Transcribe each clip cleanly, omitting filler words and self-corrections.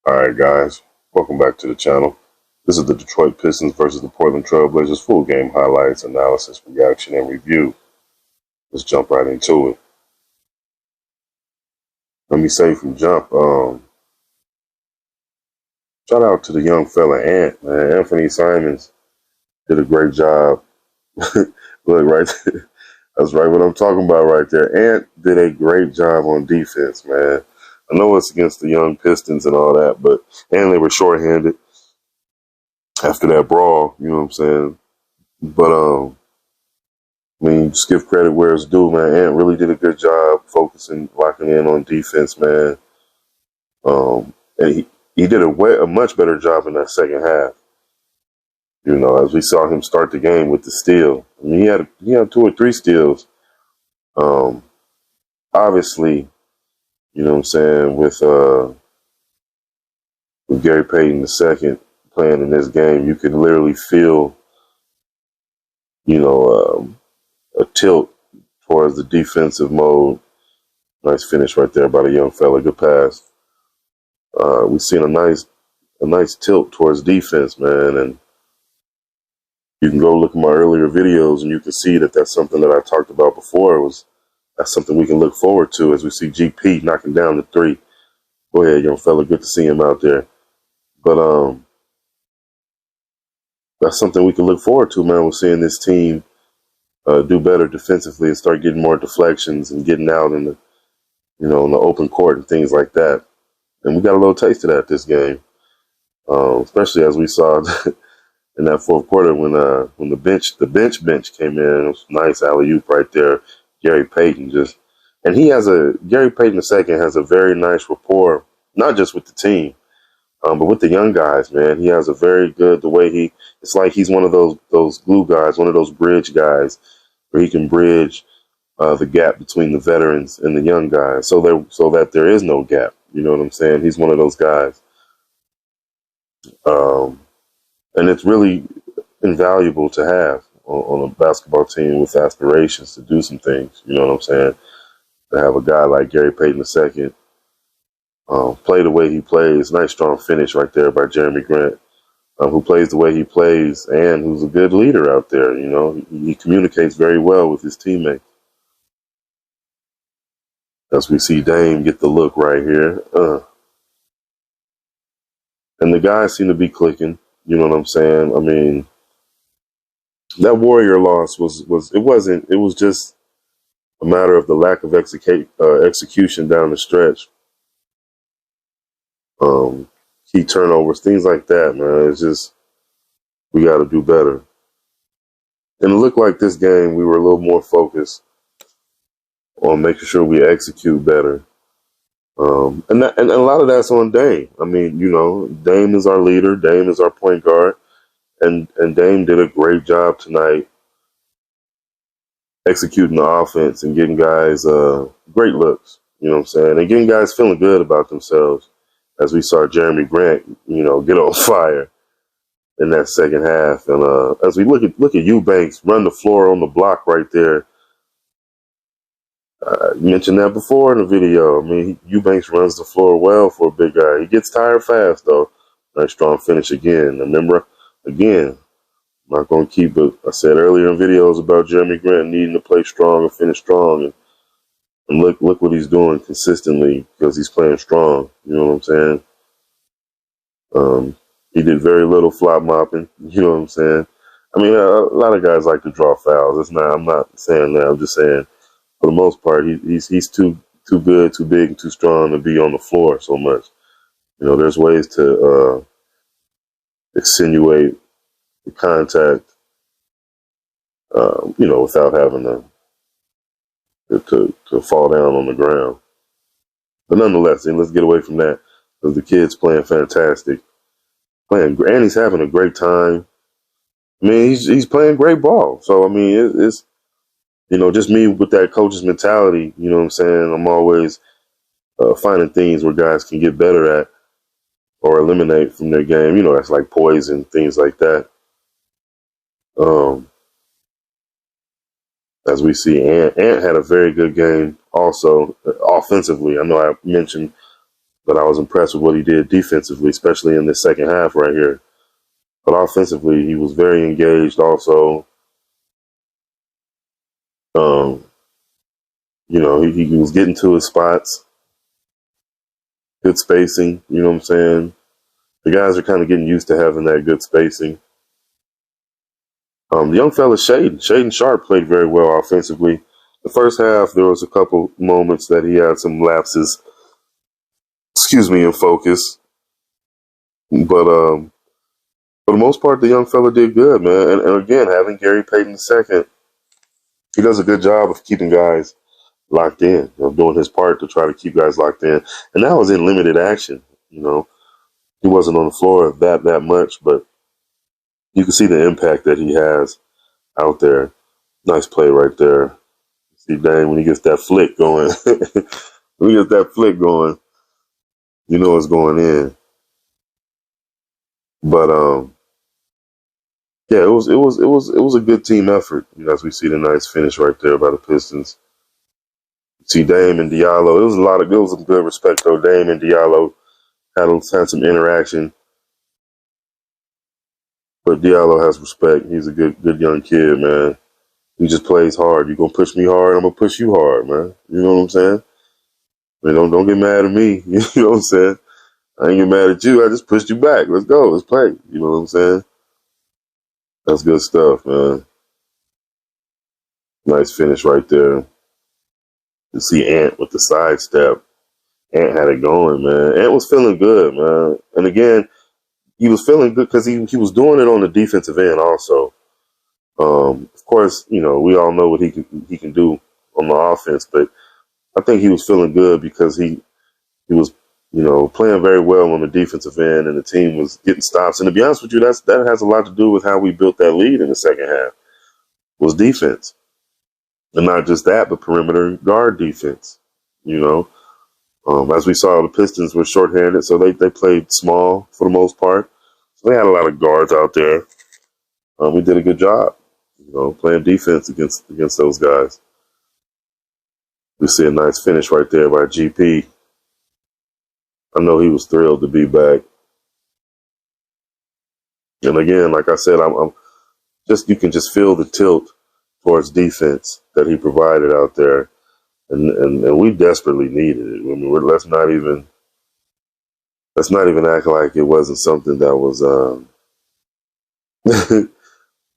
Alright guys, welcome back to the channel. This is the Detroit Pistons versus the Portland Trail Blazers full game highlights, analysis, reaction, and review. Let's jump right into it. Let me say from jump, shout out to the young fella Ant, man. Anthony Simons did a great job. Look right there. That's right what I'm talking about right there. Ant did a great job on defense, man. I know it's against the young Pistons and all that, and they were shorthanded after that brawl, you know what I'm saying? But I mean, just give credit where it's due, man. Ant really did a good job focusing, locking in on defense, man. And he did a much better job in that second half. You know, as we saw him start the game with the steal. I mean, he had two or three steals. Um, Obviously, you know what I'm saying, with Gary Payton II playing in this game, you could literally feel, you know, a tilt towards the defensive mode. Nice finish right there by the young fella. Good pass. We've seen a nice tilt towards defense, man, and you can go look at my earlier videos and you can see that that's something that I talked about before. That's something we can look forward to as we see GP knocking down the three. Go ahead, young fella. Good to see him out there. But that's something we can look forward to, man. We're seeing this team do better defensively and start getting more deflections and getting out in the, you know, in the open court and things like that. And we got a little taste of that this game, especially as we saw in that fourth quarter when the bench came in. It was nice alley-oop right there. Gary Payton Gary Payton II has a very nice rapport, not just with the team, but with the young guys, man. He has a very good, it's like he's one of those glue guys, one of those bridge guys where he can bridge the gap between the veterans and the young guys so that there is no gap. You know what I'm saying? He's one of those guys. And it's really invaluable to have on a basketball team with aspirations to do some things. You know what I'm saying? To have a guy like Gary Payton II play the way he plays. Nice strong finish right there by Jeremy Grant, who plays the way he plays and who's a good leader out there. You know, he communicates very well with his teammates. As we see Dame get the look right here. And the guys seem to be clicking. You know what I'm saying? I mean, that Warrior loss it was just a matter of the lack of execution down the stretch. Key turnovers, things like that, man. It's just, we got to do better. And it looked like this game we were a little more focused on making sure we execute better. And a lot of that's on Dame. I mean, you know, Dame is our leader. Dame is our point guard. And Dame did a great job tonight executing the offense and getting guys great looks, you know what I'm saying, and getting guys feeling good about themselves, as we saw Jeremy Grant, you know, get on fire in that second half. And as we look at Eubanks run the floor on the block right there, you mentioned that before in the video. I mean, Eubanks runs the floor well for a big guy. He gets tired fast, though. Nice strong finish again. Remember, again, I'm not going to keep it. I said earlier in videos about Jeremy Grant needing to play strong and finish strong. And look what he's doing consistently because he's playing strong. You know what I'm saying? He did very little flop mopping. You know what I'm saying? I mean, a lot of guys like to draw fouls. I'm not saying that. I'm just saying, for the most part, he's too good, too big, and too strong to be on the floor so much. You know, there's ways to insinuate the contact, you know, without having to fall down on the ground. But nonetheless, and let's get away from that because the kid's playing fantastic, and he's having a great time. I mean, he's playing great ball. So I mean, it's you know, just me with that coach's mentality. You know what I'm saying? I'm always finding things where guys can get better at or eliminate from their game. You know, that's like poison, things like that. As we see, Ant had a very good game also offensively. I know I mentioned But I was impressed with what he did defensively, especially in the second half right here. But offensively, he was very engaged also. Um, he was getting to his spots, good spacing, you know what I'm saying? The guys are kind of getting used to having that good spacing. The young fella, Shaden Sharp played very well offensively. The first half, there was a couple moments that he had some lapses, in focus. But for the most part, the young fella did good, man. And again, having Gary Payton II, he does a good job of keeping guys locked in, doing his part to try to keep guys locked in. And that was in limited action, He wasn't on the floor that much, but you can see the impact that he has out there. Nice play right there. See Dame when he gets that flick going. When he gets that flick going, you know it's going in. But yeah, it was a good team effort. As we see the nice finish right there by the Pistons. See Dame and Diallo. It was some good respect though. Dame and Diallo had some interaction. But Diallo has respect. He's a good young kid, man. He just plays hard. You gonna push me hard, I'm gonna push you hard, man. You know what I'm saying? I mean, don't get mad at me. You know what I'm saying? I ain't get mad at you. I just pushed you back. Let's go. Let's play. You know what I'm saying? That's good stuff, man. Nice finish right there. To see Ant with the sidestep. Ant had it going, man. Ant was feeling good, man. And again, he was feeling good because he was doing it on the defensive end also. Of course, we all know what he can do on the offense, but I think he was feeling good because he was, playing very well on the defensive end, and the team was getting stops. And to be honest with you, that has a lot to do with how we built that lead in the second half. Was defense, and not just that, but perimeter guard defense. As we saw, the Pistons were shorthanded, so they played small for the most part. So they had a lot of guards out there. We did a good job, playing defense against those guys. We see a nice finish right there by GP. I know he was thrilled to be back. And again, like I said, I'm just, you can just feel the tilt towards defense that he provided out there. And we desperately needed it. I mean, let's not even act like it wasn't something that was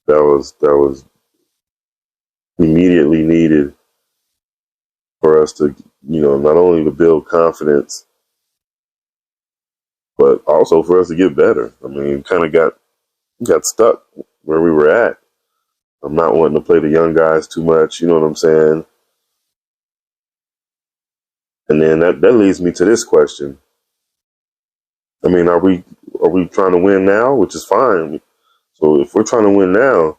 that was immediately needed for us to, not only to build confidence, but also for us to get better. I mean, kind of got stuck where we were at. I'm not wanting to play the young guys too much, you know what I'm saying? And then that leads me to this question. I mean, are we trying to win now? Which is fine. So if we're trying to win now,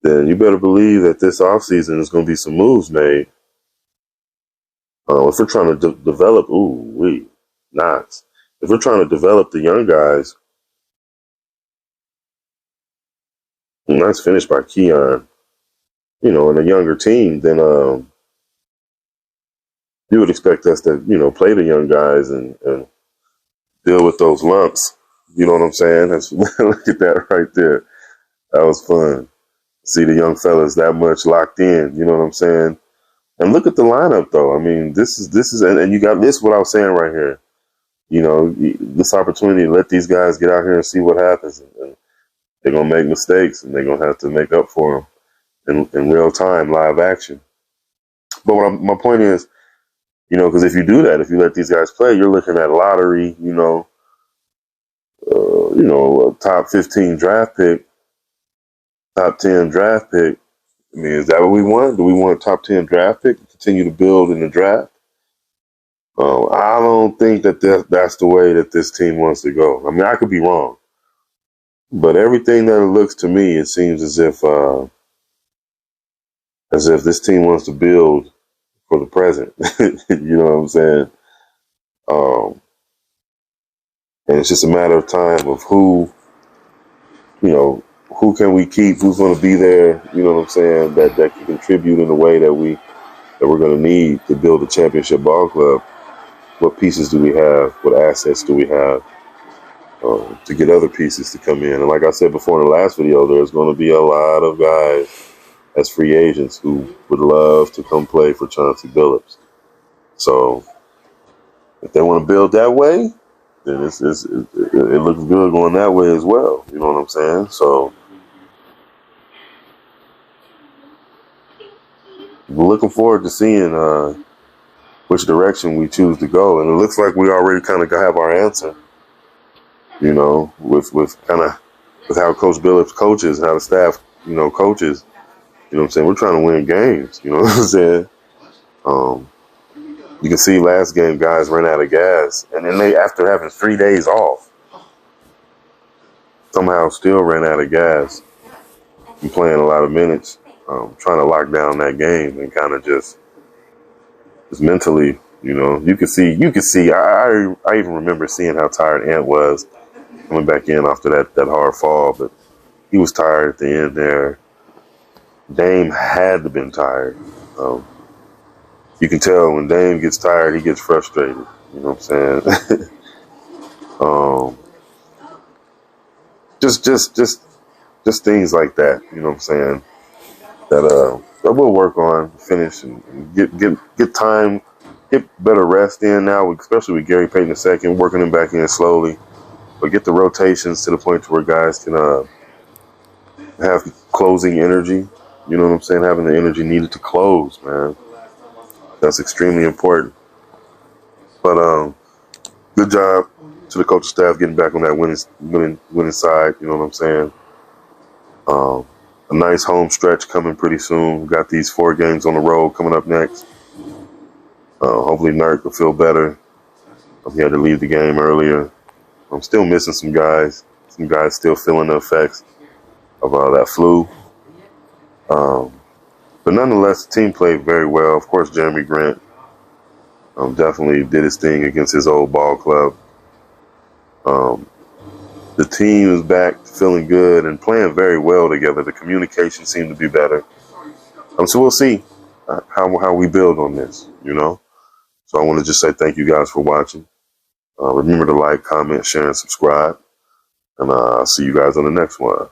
then you better believe that this offseason is going to be some moves made. If we're trying to develop, nice. If we're trying to develop the young guys, nice finish by Keon, and a younger team, then you would expect us to, play the young guys and deal with those lumps. You know what I'm saying? Look at that right there. That was fun. See the young fellas that much locked in. You know what I'm saying? And look at the lineup, though. I mean, this is, and you got this. What I was saying right here. This opportunity to let these guys get out here and see what happens. And they're gonna make mistakes, and they're gonna have to make up for them in real time, live action. But my point is, because if you do that, if you let these guys play, you're looking at lottery, a top 15 draft pick, top 10 draft pick. I mean, is that what we want? Do we want a top 10 draft pick to continue to build in the draft? I don't think that's the way that this team wants to go. I mean, I could be wrong, but everything that it looks to me, it seems as if this team wants to build for the present. You know what I'm saying? And it's just a matter of time of who can we keep, who's going to be there, you know what I'm saying, that can contribute in a way that we're going to need to build a championship ball club. what pieces do we have? What assets do we have to get other pieces to come in? And like I said before in the last video, there's going to be a lot of guys as free agents who would love to come play for Chauncey Billups. So if they want to build that way, then it looks good going that way as well. You know what I'm saying? So we're looking forward to seeing which direction we choose to go. And it looks like we already kind of have our answer, you know, with how Coach Billups coaches, how the staff, you know, coaches. You know what I'm saying? We're trying to win games. You know what I'm saying? You can see last game guys ran out of gas. And then they, after having 3 days off, somehow still ran out of gas and playing a lot of minutes, trying to lock down that game and kind of just mentally, you know, you could see, I even remember seeing how tired Ant was coming back in after that hard fall, but he was tired at the end there. Dame had to have been tired. You can tell when Dame gets tired, he gets frustrated. You know what I'm saying? Just things like that. You know what I'm saying? That we'll work on, finish, and get time, get better rest in now, especially with Gary Payton II, working him back in slowly. But get the rotations to the point to where guys can have closing energy. You know what I'm saying? Having the energy needed to close, man. That's extremely important. But good job to the coaching staff getting back on that winning side. You know what I'm saying? A nice home stretch coming pretty soon. We got these 4 games on the road coming up next. Hopefully Nurk will feel better. He had to leave the game earlier. I'm still missing some guys. Some guys still feeling the effects of that flu. But nonetheless, the team played very well. Of course, Jeremy Grant definitely did his thing against his old ball club. The team is back feeling good and playing very well together. The communication seemed to be better. So we'll see how we build on this, you know. So I want to just say thank you guys for watching. Remember to like, comment, share, and subscribe. And I'll see you guys on the next one.